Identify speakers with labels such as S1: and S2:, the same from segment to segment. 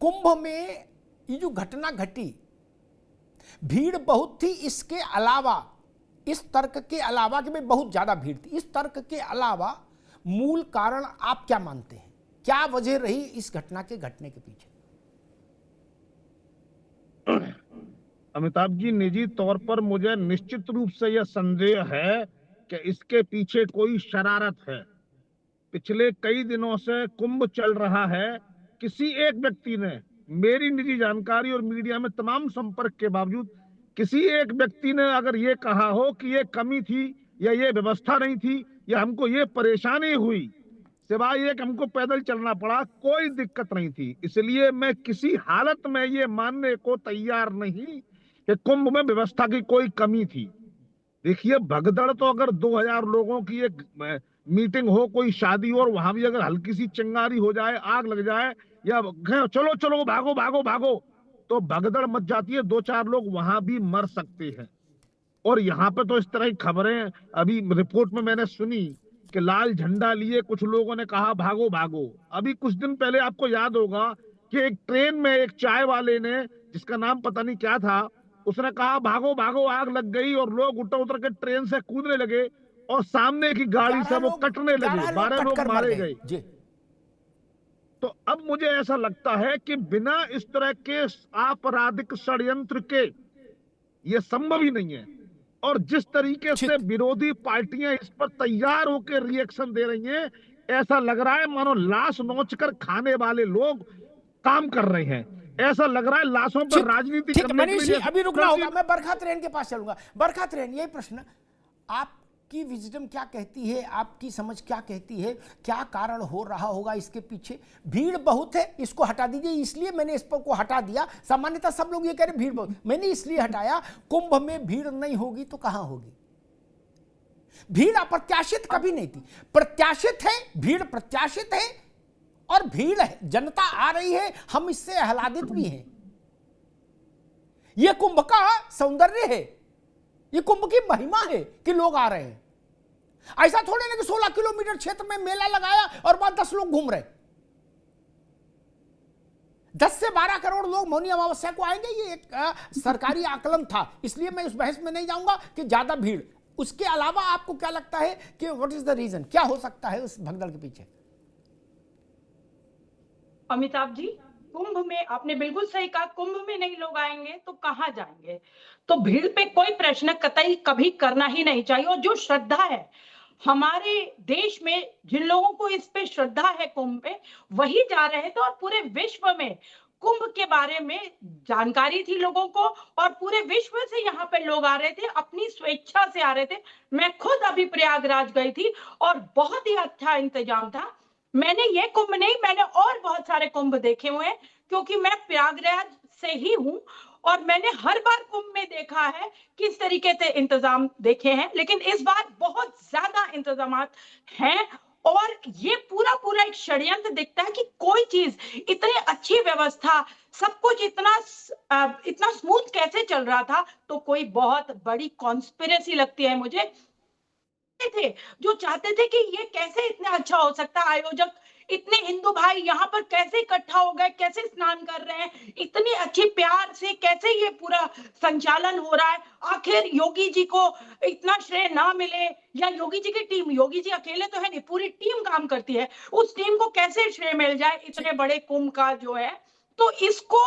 S1: कुंभ में ये जो घटना घटी, भीड़ बहुत थी, इसके अलावा, इस तर्क के अलावा कि भाई बहुत ज्यादा भीड़ थी, इस तर्क के अलावा मूल कारण आप क्या मानते हैं? क्या वजह रही इस घटना के घटने के पीछे?
S2: अमिताभ जी, निजी तौर पर मुझे निश्चित रूप से यह संदेह है कि इसके पीछे कोई शरारत है। पिछले कई दिनों से कुंभ चल रहा है, किसी एक व्यक्ति ने, मेरी निजी जानकारी और मीडिया में तमाम संपर्क के बावजूद, किसी एक व्यक्ति ने अगर ये कहा हो कि ये कमी थी या ये व्यवस्था नहीं थी या हमको ये परेशानी हुई, सिवाय ये कि हमको पैदल चलना पड़ा, कोई दिक्कत नहीं थी। इसलिए मैं किसी हालत में ये मानने को तैयार नहीं कि कुंभ में व्यवस्था की कोई कमी थी। देखिए, भगदड़ तो अगर 2000 लोगों की एक मीटिंग हो, कोई शादी हो, और वहां भी अगर हल्की सी चिंगारी हो जाए, आग लग जाए, या चलो चलो भागो भागो भागो, तो भगदड़ मच जाती है, 2-4 लोग वहां भी मर सकते हैं। और यहाँ पे तो इस तरह की खबरें अभी रिपोर्ट में मैंने सुनी कि लाल झंडा लिए कुछ लोगों ने कहा भागो भागो। अभी कुछ दिन पहले आपको याद होगा कि एक ट्रेन में एक चाय वाले ने, जिसका नाम पता नहीं क्या था, उसने कहा भागो भागो, आग लग गई, और लोग उतर उतर के ट्रेन से कूदने लगे और सामने की गाड़ी से वो कटने लगे, 12 लोग मारे गए। तो अब मुझे ऐसा लगता है कि बिना इस तरह के आपराधिक षड्यंत्र के ये संभव ही नहीं है। और जिस तरीके से विरोधी पार्टियां इस पर तैयार होकर रिएक्शन दे रही हैं, ऐसा लग रहा है मानो लाश नोचकर खाने वाले लोग काम कर रहे हैं। ऐसा लग रहा है लाशों पर राजनीति करने के लिए।
S1: अभी रुकना होगा, मैं बरखा त्रेन के पास चलूंगा। बरखा त्रेन, यही प्रश्न, आपकी विजडम क्या कहती है, आपकी समझ क्या कहती है, क्या कारण हो रहा होगा इसके पीछे? भीड़ बहुत है, इसको हटा दीजिए, इसलिए मैंने इस पर को हटा दिया। सामान्यतः सब लोग ये कह रहे भीड़ बहुत, मैंने इसलिए हटाया। कुंभ में भीड़ नहीं होगी तो कहां होगी? भीड़ अप्रत्याशित कभी नहीं थी, प्रत्याशित है, भीड़ प्रत्याशित है, और भीड़ है, जनता आ रही है, हम इससे आह्लादित भी हैं। यह कुंभ का सौंदर्य है, ये कुंभ की महिमा है कि लोग आ रहे हैं। ऐसा थोड़े ना कि 16 किलोमीटर क्षेत्र में मेला लगाया और बाद 10 लोग घूम रहे। 10 से 12 करोड़ लोग मौनी अमावस्या को आएंगे, ये एक सरकारी आकलन था, इसलिए मैं उस बहस में नहीं जाऊंगा कि ज्यादा भीड़। उसके अलावा आपको क्या लगता है कि व्हाट इज द रीजन, क्या हो सकता है उस भगदड़ के पीछे?
S3: अमिताभ जी, कुंभ में आपने बिल्कुल सही कहा, कुंभ में नहीं लोग आएंगे तो कहां जाएंगे? तो भीड़ पे कोई प्रश्न कतई कभी करना ही नहीं चाहिए। और जो श्रद्धा है हमारे देश में, जिन लोगों को इस पे श्रद्धा है कुंभ पे, वही जा रहे थे। और पूरे विश्व में कुंभ के बारे में जानकारी थी लोगों को, और पूरे विश्व से यहाँ पे लोग आ रहे थे, अपनी स्वेच्छा से आ रहे थे। मैं खुद अभी प्रयागराज गई थी और बहुत ही अच्छा इंतजाम था। मैंने ये कुंभ नहीं, मैंने और बहुत सारे कुंभ देखे हुए हैं, क्योंकि मैं प्रयागराज से ही हूँ, और मैंने हर बार कुंभ में देखा है किस तरीके से इंतजाम देखे हैं। लेकिन इस बार बहुत ज्यादा इंतजाम हैं, और ये पूरा एक षड्यंत्र दिखता है कि कोई चीज, इतनी अच्छी व्यवस्था, सब कुछ इतना स्मूथ कैसे चल रहा था। तो कोई बहुत बड़ी कॉन्स्पिरेसी लगती है मुझे, थे जो चाहते थे कि ये कैसे इतना अच्छा हो सकता है। आयोजक इतने हिंदू भाई यहाँ पर कैसे इकट्ठा हो गए, कैसे स्नान कर रहे हैं, इतनी अच्छी प्यार से कैसे ये पूरा संचालन हो रहा है। आखिर योगी जी को इतना श्रेय ना मिले, या योगी जी की टीम, योगी जी अकेले तो है नहीं, पूरी टीम काम करती है, उस टीम को कैसे श्रेय मिल जाए इतने बड़े कुंभ का जो है। तो इसको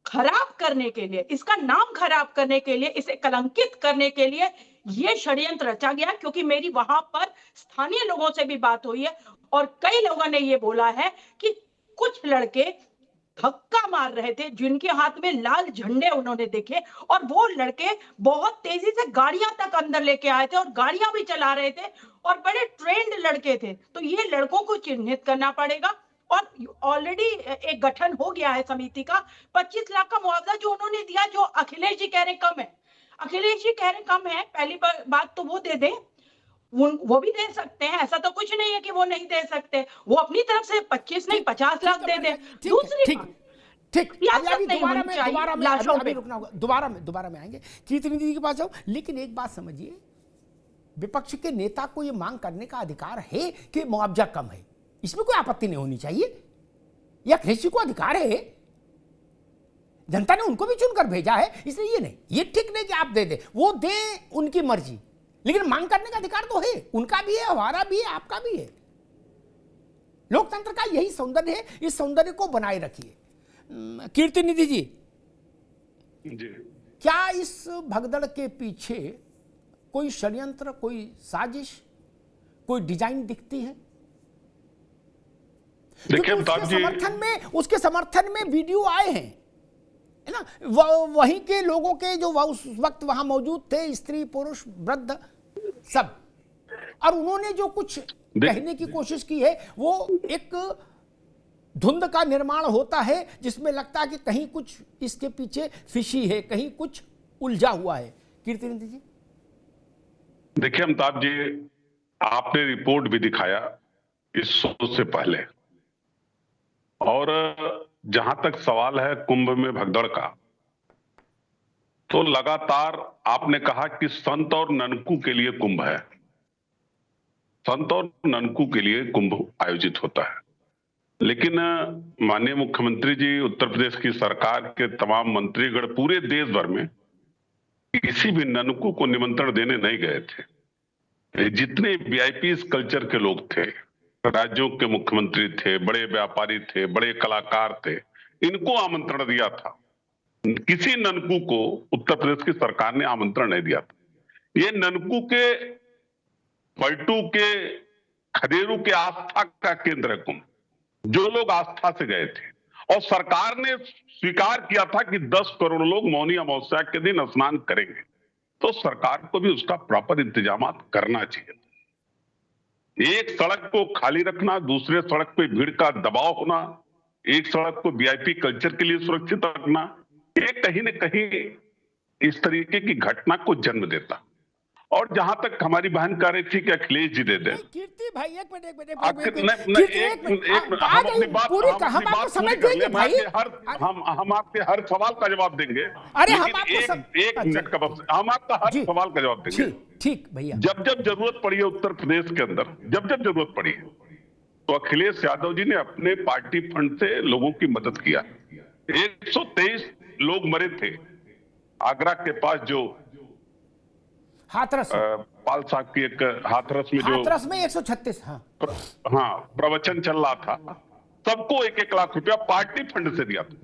S3: खराब करने के लिए, इसका नाम खराब करने के लिए, इसे कलंकित करने के लिए ये षड्यंत्र रचा गया। क्योंकि मेरी वहां पर स्थानीय लोगों से भी बात हुई है, और कई लोगों ने ये बोला है कि कुछ लड़के धक्का मार रहे थे, जिनके हाथ में लाल झंडे उन्होंने देखे, और वो लड़के बहुत तेजी से गाड़ियां तक अंदर लेके आए थे और गाड़ियां भी चला रहे थे, और बड़े ट्रेंड लड़के थे। तो ये लड़कों को चिन्हित करना पड़ेगा। और ऑलरेडी एक गठन हो गया है समिति का। 25 लाख का मुआवजा जो उन्होंने दिया, जो अखिलेश जी कह रहे कम है, अखिलेश जी कह रहे कम है, पहली बात तो वो दे दे, वो भी दे सकते हैं, ऐसा तो कुछ नहीं है कि वो नहीं दे सकते। वो अपनी तरफ से 25 नहीं 50 लाख दे दे। दूसरी
S1: दोबारा में आएंगे, कीर्तनी दीदी के पास जाओ। लेकिन एक बात समझिए, विपक्ष के नेता को यह मांग करने का अधिकार है कि मुआवजा कम है, इसमें कोई आपत्ति नहीं होनी चाहिए। या अखिलेश जी को अधिकार है जनता ने उनको भी चुनकर भेजा है, इसलिए ये नहीं, ये ठीक नहीं कि आप दे दे, वो दें उनकी मर्जी, लेकिन मांग करने का अधिकार तो है, उनका भी है, हमारा भी है, आपका भी है। लोकतंत्र का यही सौंदर्य है, इस सौंदर्य को बनाए रखिए। कीर्ति निधि जी, क्या इस भगदड़ के पीछे कोई षड्यंत्र, कोई साजिश, कोई डिजाइन दिखती है? क्योंकि उसके समर्थन में वीडियो आए हैं, है ना, वहीं के लोगों के जो उस वक्त वहां मौजूद थे, स्त्री पुरुष वृद्ध सब, और उन्होंने जो कुछ कहने की कोशिश की है वो एक धुंध का निर्माण होता है जिसमें लगता है कि कहीं कुछ इसके पीछे फिशी है, कहीं कुछ उलझा हुआ है। कीर्ति निधि जी,
S4: देखिए अमिताभ जी, आपने रिपोर्ट भी दिखाया इस शो से पहले, और जहां तक सवाल है कुंभ में भगदड़ का, तो लगातार आपने कहा कि संत और ननकू के लिए कुंभ है, संत और ननकू के लिए कुंभ आयोजित होता है। लेकिन माननीय मुख्यमंत्री जी, उत्तर प्रदेश की सरकार के तमाम मंत्रीगण पूरे देश भर में किसी भी ननकू को निमंत्रण देने नहीं गए थे। जितने वीआईपी कल्चर के लोग थे, राज्यों के मुख्यमंत्री थे, बड़े व्यापारी थे, बड़े कलाकार थे, इनको आमंत्रण दिया था। किसी ननकू को उत्तर प्रदेश की सरकार ने आमंत्रण नहीं दिया था। ये ननकू के, पलटू के, खदेरू के आस्था का केंद्र है कुंभ। जो लोग आस्था से गए थे, और सरकार ने स्वीकार किया था कि 10 करोड़ लोग मौनी अमावस्या के दिन स्नान करेंगे, तो सरकार को भी उसका प्रॉपर इंतजाम करना चाहिए। एक सड़क को खाली रखना, दूसरे सड़क पे भीड़ का दबाव होना, एक सड़क को वीआईपी कल्चर के लिए सुरक्षित रखना, ये कहीं न कहीं इस तरीके की घटना को जन्म देता। और जहां तक हमारी बहन कह रही थी कि अखिलेश जी दे दे,
S1: कीर्ति भाई एक मिनट
S4: हम आपके हर सवाल का जवाब देंगे।
S1: अरे
S4: एक मिनट का वक्त, हम आपका हर सवाल का जवाब देंगे।
S1: ठीक भैया।
S4: जब जब जरूरत पड़ी है उत्तर प्रदेश के अंदर, जब जब जरूरत पड़ी है, तो अखिलेश यादव जी ने अपने पार्टी फंड से लोगों की मदद किया। 123 लोग मरे थे आगरा के पास, जो
S1: हाथरस,
S4: पाल साहब की एक हाथरस में, जो
S1: हाथरस में 136
S4: प्रवचन चल रहा था, सबको 1-1 लाख रुपया पार्टी फंड से दिया था।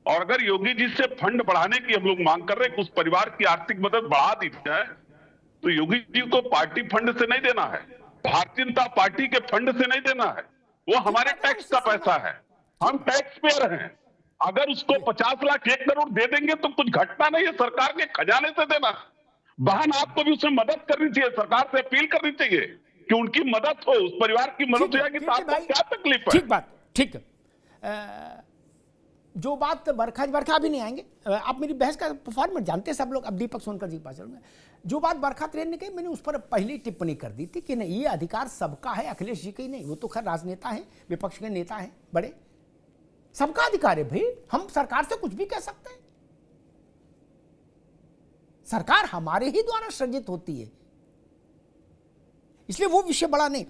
S4: और अगर योगी जी से फंड बढ़ाने की हम लोग मांग कर रहे हैं कि उस परिवार की आर्थिक मदद बढ़ा दी जाए, तो योगी जी को पार्टी फंड से नहीं देना है, भारतीय जनता पार्टी के फंड से नहीं देना है, वो हमारे टैक्स का पैसा है, हम टैक्स पेयर हैं। अगर उसको 50 लाख 1 करोड़ दे देंगे तो कुछ घटना नहीं है, सरकार के खजाने से देना। बहन, आपको भी उसमें मदद करनी चाहिए, सरकार से अपील करनी चाहिए कि उनकी मदद हो, उस परिवार की मदद हो जाएगी। तो आपको क्या तकलीफ है?
S1: ठीक बात, ठीक है। जो बात बरखा भी नहीं आएंगे, आप मेरी बहस का फॉर्मेट जानते हैं सब लोग। अब दीपक सोनकर जी के पास चलूंगा। जो बात बरखा त्रेन ने कही, मैंने उस पर पहले टिप्पणी कर दी थी कि नहीं, ये अधिकार सबका है, अखिलेश जी का ही नहीं। वो तो खैर राजनेता है, विपक्ष के नेता है बड़े, सबका अधिकार है भाई। हम सरकार से कुछ भी कह सकते हैं, सरकार हमारे ही द्वारा सृजित होती है, इसलिए वो विषय बड़ा नहीं।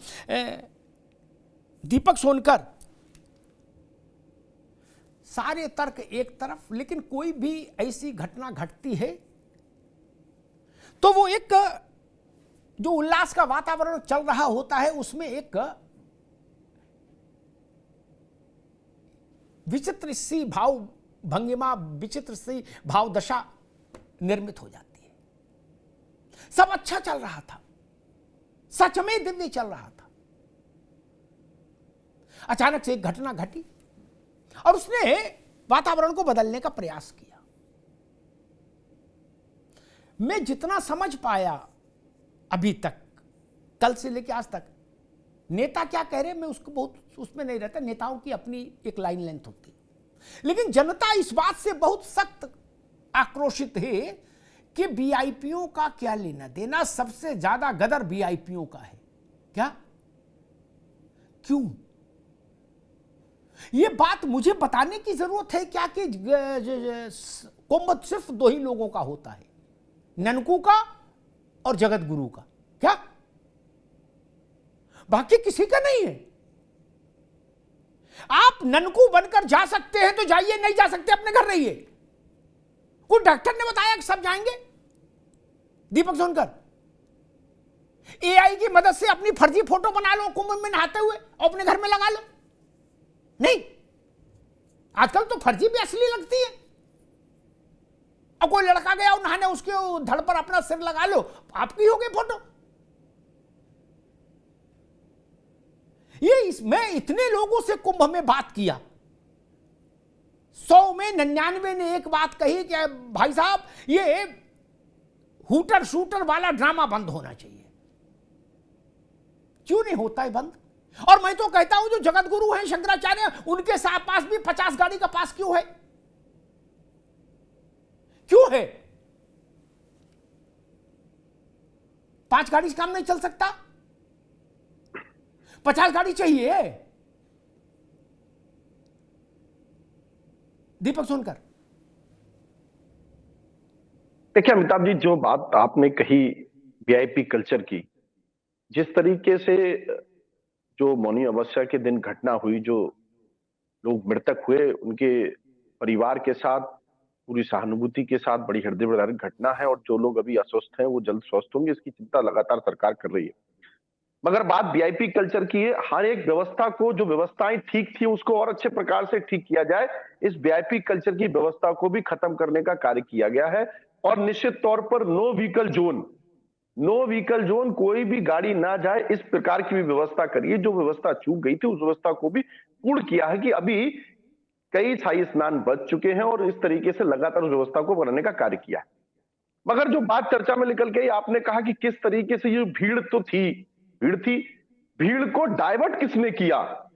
S1: दीपक सोनकर, सारे तर्क एक तरफ, लेकिन कोई भी ऐसी घटना घटती है तो वो एक जो उल्लास का वातावरण चल रहा होता है, उसमें एक विचित्र सी भाव भंगिमा, विचित्र सी भाव दशा निर्मित हो जाती है। सब अच्छा चल रहा था, सच में दिव्य चल रहा था, अचानक से एक घटना घटी और उसने वातावरण को बदलने का प्रयास किया। मैं जितना समझ पाया अभी तक, कल से लेकर आज तक, नेता क्या कह रहे हैं मैं उसको बहुत उसमें नहीं रहता, नेताओं की अपनी एक लाइन लेंथ होती, लेकिन जनता इस बात से बहुत सख्त आक्रोशित है कि वीआईपीओ का क्या लेना देना, सबसे ज्यादा गदर वीआईपीओ का है। क्या, क्यों? यह बात मुझे बताने की जरूरत है क्या कि कुंभ सिर्फ 2 ही लोगों का होता है, ननकू का और जगत गुरु का, क्या बाकी किसी का नहीं है? आप ननकू बनकर जा सकते हैं तो जाइए, नहीं जा सकते अपने घर रहिए। कोई डॉक्टर ने बताया कि सब जाएंगे? दीपक सोनकर, एआई की मदद से अपनी फर्जी फोटो बना लो कुंभ में नहाते हुए और अपने घर में लगा लो। नहीं, आजकल तो फर्जी भी असली लगती है। और कोई लड़का गया और नहाने, उसके धड़ पर अपना सिर लगा लो, आपकी हो गई फोटो। मैं इतने लोगों से कुंभ में बात किया, 100 में 99 ने एक बात कही कि भाई साहब ये हूटर शूटर वाला ड्रामा बंद होना चाहिए। क्यों नहीं होता है बंद? और मैं तो कहता हूं जो जगत गुरु हैं शंकराचार्य, उनके पास भी 50 गाड़ी का पास क्यों है? क्यों है? 5 गाड़ी से काम नहीं चल सकता? 50 गाड़ी चाहिए। दीपक सोनकर,
S5: देखिए अमिताभ जी, जो बात आपने कही वीआईपी कल्चर की, जिस तरीके से जो मौनी अमावस्या के दिन घटना हुई, जो लोग मृतक हुए उनके परिवार के साथ पूरी सहानुभूति के साथ बड़ी हृदय विदारक घटना है, और जो लोग अभी अस्वस्थ हैं वो जल्द स्वस्थ होंगे, इसकी चिंता लगातार सरकार कर रही है। मगर बात वीआईपी कल्चर की है, हर एक व्यवस्था को, जो व्यवस्थाएं ठीक थी उसको और अच्छे प्रकार से ठीक किया जाए। इस वीआईपी कल्चर की व्यवस्था को भी खत्म करने का कार्य किया गया है, और निश्चित तौर पर नो व्हीकल जोन, कोई भी गाड़ी ना जाए, इस प्रकार की भी व्यवस्था करिए। जो व्यवस्था चूक गई थी उस व्यवस्था को भी पूर्ण किया है कि अभी कई शाही स्नान बच चुके हैं, और इस तरीके से लगातार उस व्यवस्था को बनाने का कार्य किया है। मगर जो बात चर्चा में निकल गई, आपने कहा कि किस तरीके से ये भीड़ थी, भीड़ को डाइवर्ट किसने किया,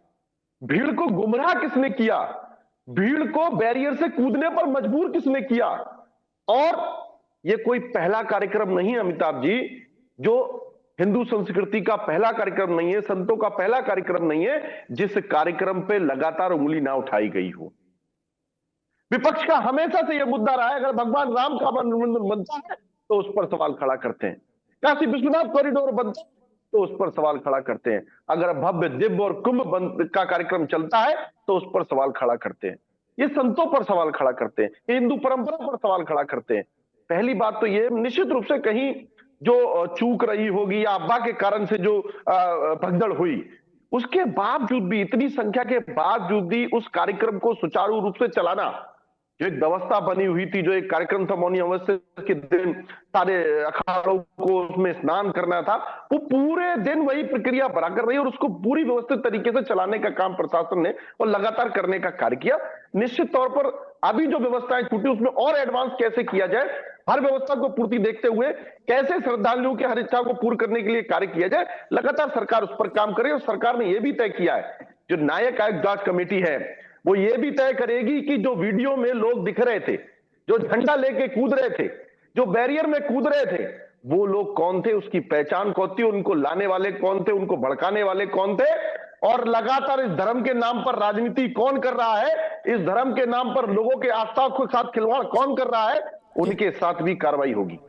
S5: भीड़ को गुमराह किसने किया, भीड़ को बैरियर से कूदने पर मजबूर किसने किया। और ये कोई पहला कार्यक्रम नहीं है अमिताभ जी, जो हिंदू संस्कृति का पहला कार्यक्रम नहीं है, संतों का पहला कार्यक्रम नहीं है जिस कार्यक्रम पे लगातार उंगली ना उठाई गई हो। विपक्ष का हमेशा से यह मुद्दा रहा है, अगर भगवान राम का मंदिर बनता है तो उस पर सवाल खड़ा करते हैं, काशी विश्वनाथ कॉरिडोर बनता है तो उस पर सवाल खड़ा करते हैं, अगर भव्य दिव्य और कुंभ का कार्यक्रम चलता है तो उस पर सवाल खड़ा करते हैं, ये संतों पर सवाल खड़ा करते हैं, ये हिंदू परंपरा पर सवाल खड़ा करते हैं। पहली बात तो ये निश्चित रूप से कहीं जो चूक रही होगी या अफवाह के कारण से जो भगदड़ हुई, उसके बावजूद भी, इतनी संख्या के बावजूद भी उस कार्यक्रम को सुचारू रूप से चलाना, जो एक व्यवस्था बनी हुई थी, जो एक कार्यक्रम था मौनी अमावस्या के दिन सारे अखाड़ों को उसमें स्नान करना था, वो पूरे दिन वही प्रक्रिया बराबर रही और उसको पूरी व्यवस्थित तरीके से चलाने का काम प्रशासन ने और लगातार करने का कार्य किया। निश्चित तौर पर अभी जो व्यवस्थाएं छूटी उसमें और एडवांस कैसे किया जाए, हर व्यवस्था को पूर्ति देखते हुए कैसे श्रद्धालुओं की हर इच्छा को पूर्ण करने के लिए कार्य किया जाए, लगातार सरकार उस पर काम करे। और सरकार ने यह भी तय किया है, जो न्यायिक आयोग जांच कमेटी है वो ये भी तय करेगी कि जो वीडियो में लोग दिख रहे थे, जो झंडा लेके कूद रहे थे, जो बैरियर में कूद रहे थे, वो लोग कौन थे, उसकी पहचान कौन थी, उनको लाने वाले कौन थे, उनको भड़काने वाले कौन थे, और लगातार इस धर्म के नाम पर राजनीति कौन कर रहा है, इस धर्म के नाम पर लोगों के आस्था के साथ खिलवाड़ कौन कर रहा है, उनके साथ भी कार्रवाई होगी।